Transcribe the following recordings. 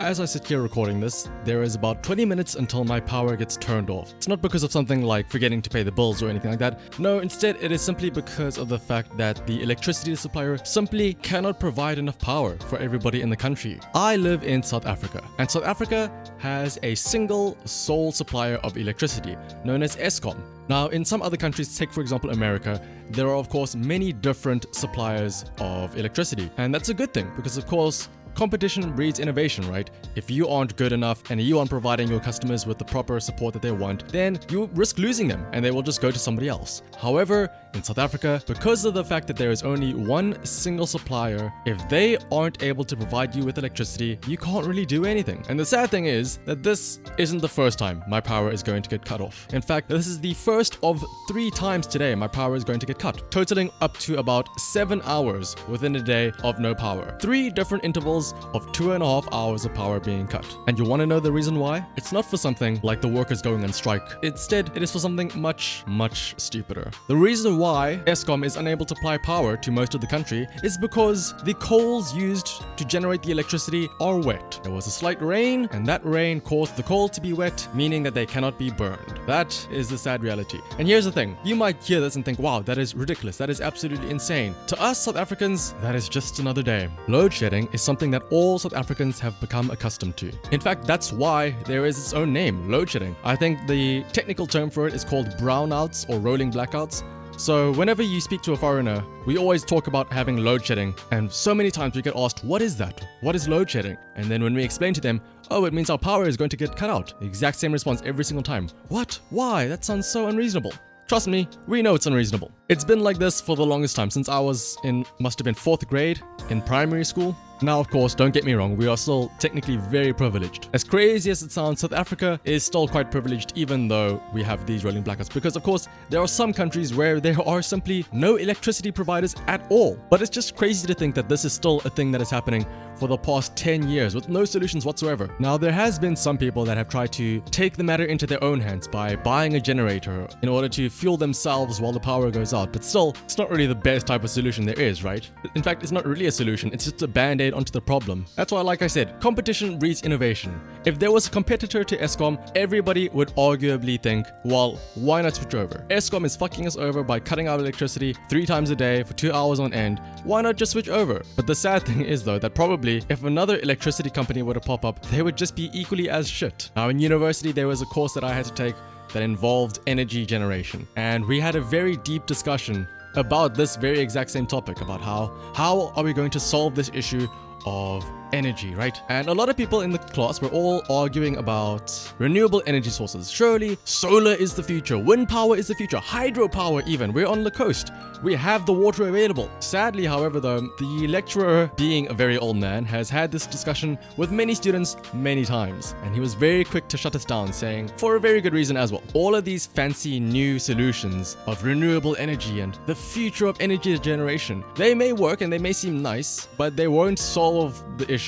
as I sit here recording this, there is about 20 minutes until my power gets turned off. It's not because of something like forgetting to pay the bills or anything like that. No, instead it is simply because of the fact that the electricity supplier simply cannot provide enough power for everybody in the country. I live in South Africa, and South Africa has a single sole supplier of electricity known as Eskom. Now, in some other countries, take for example America, there are of course many different suppliers of electricity, and that's a good thing because of course competition breeds innovation, right? If you aren't good enough and you aren't providing your customers with the proper support that they want, then you risk losing them and they will just go to somebody else. However, in South Africa, because of the fact that there is only one single supplier, if they aren't able to provide you with electricity, you can't really do anything. And the sad thing is that this isn't the first time my power is going to get cut off. In fact, this is the first of 3 times today my power is going to get cut, totaling up to about 7 hours within a day of no power. 3 different intervals of 2.5 hours of power being cut. And you want to know the reason why? It's not for something like the workers going on strike. Instead, it is for something much stupider. The reason why Eskom is unable to supply power to most of the country is because the coals used to generate the electricity are wet. There was a slight rain, and that rain caused the coal to be wet, meaning that they cannot be burned. That is the sad reality. And here's the thing. You might hear this and think, wow, that is ridiculous. That is absolutely insane. To us South Africans, that is just another day. Load shedding is something that all South Africans have become accustomed to. In fact, that's why there is its own name, load shedding. I think the technical term for it is called brownouts or rolling blackouts. So whenever you speak to a foreigner, we always talk about having load shedding, and so many times we get asked, what is that? What is load shedding? And then when we explain to them, oh, it means our power is going to get cut out. The exact same response every single time. What? Why? That sounds so unreasonable. Trust me, we know it's unreasonable. It's been like this for the longest time, since I was must have been 4th grade in primary school. Now, of course, don't get me wrong, we are still technically very privileged. As crazy as it sounds, South Africa is still quite privileged even though we have these rolling blackouts, because of course, there are some countries where there are simply no electricity providers at all. But it's just crazy to think that this is still a thing that is happening for the past 10 years with no solutions whatsoever. Now, there has been some people that have tried to take the matter into their own hands by buying a generator in order to fuel themselves while the power goes out, but still, it's not really the best type of solution there is, right? In fact, it's not really a solution, it's just a band-aid onto the problem. That's why, like I said, competition breeds innovation. If there was a competitor to Eskom, everybody would arguably think, well, why not switch over? Eskom is fucking us over by cutting out electricity 3 times a day for 2 hours on end. Why not just switch over? But the sad thing is though, that probably if another electricity company were to pop up, they would just be equally as shit. Now, in university, there was a course that I had to take that involved energy generation, and we had a very deep discussion about this very exact same topic, about how are we going to solve this issue of energy, right? And a lot of people in the class were all arguing about renewable energy sources. Surely solar is the future, wind power is the future, hydropower even. We're on the coast, we have the water available. Sadly, however, though, the lecturer, being a very old man, has had this discussion with many students many times, and he was very quick to shut us down, saying, for a very good reason as well, all of these fancy new solutions of renewable energy and the future of energy generation, they may work and they may seem nice, but they won't solve the issue.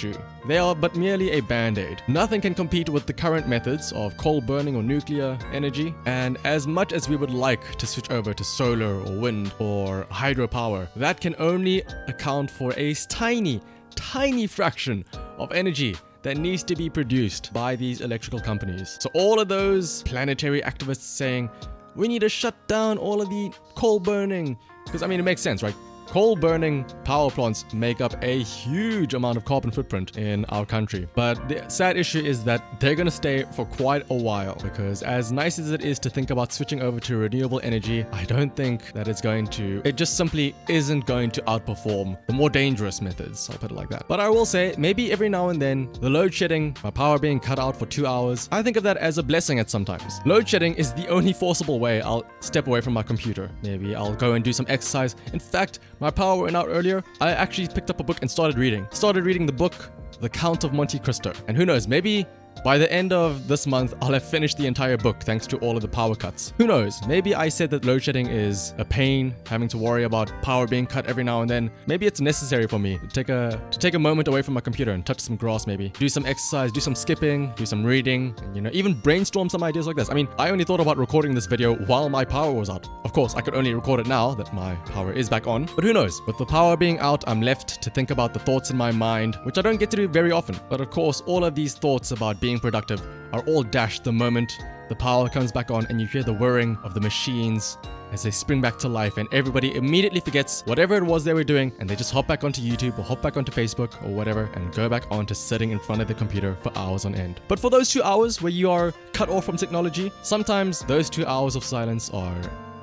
They are but merely a band-aid. Nothing can compete with the current methods of coal burning or nuclear energy, and as much as we would like to switch over to solar or wind or hydropower, that can only account for a tiny fraction of energy that needs to be produced by these electrical companies. So all of those planetary activists saying, we need to shut down all of the coal burning, because I mean, it makes sense, right? Coal burning power plants make up a huge amount of carbon footprint in our country. But the sad issue is that they're going to stay for quite a while, because as nice as it is to think about switching over to renewable energy, I don't think that it just simply isn't going to outperform the more dangerous methods, I'll put it like that. But I will say, maybe every now and then, the load shedding, my power being cut out for 2 hours, I think of that as a blessing at sometimes. Load shedding is the only forcible way I'll step away from my computer. Maybe I'll go and do some exercise. In fact, my power went out earlier, I actually picked up a book and started reading. Started reading the book, The Count of Monte Cristo. And who knows, maybe By the end of this month, I'll have finished the entire book thanks to all of the power cuts. Who knows? Maybe I said that load shedding is a pain, having to worry about power being cut every now and then. Maybe it's necessary for me to take a moment away from my computer and touch some grass maybe. Do some exercise, do some skipping, do some reading, and, even brainstorm some ideas like this. I mean, I only thought about recording this video while my power was out. Of course, I could only record it now that my power is back on. But who knows? With the power being out, I'm left to think about the thoughts in my mind, which I don't get to do very often. But of course, all of these thoughts about being productive are all dashed the moment the power comes back on and you hear the whirring of the machines as they spring back to life, and everybody immediately forgets whatever it was they were doing and they just hop back onto YouTube or hop back onto Facebook or whatever and go back on to sitting in front of the computer for hours on end. But for those 2 hours where you are cut off from technology, sometimes those 2 hours of silence are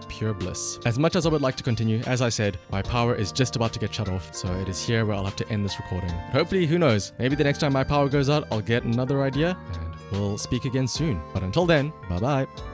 pure bliss. As much as I would like to continue, as I said, my power is just about to get shut off, so it is here where I'll have to end this recording. Hopefully, who knows, maybe the next time my power goes out, I'll get another idea and we'll speak again soon. But until then, bye bye.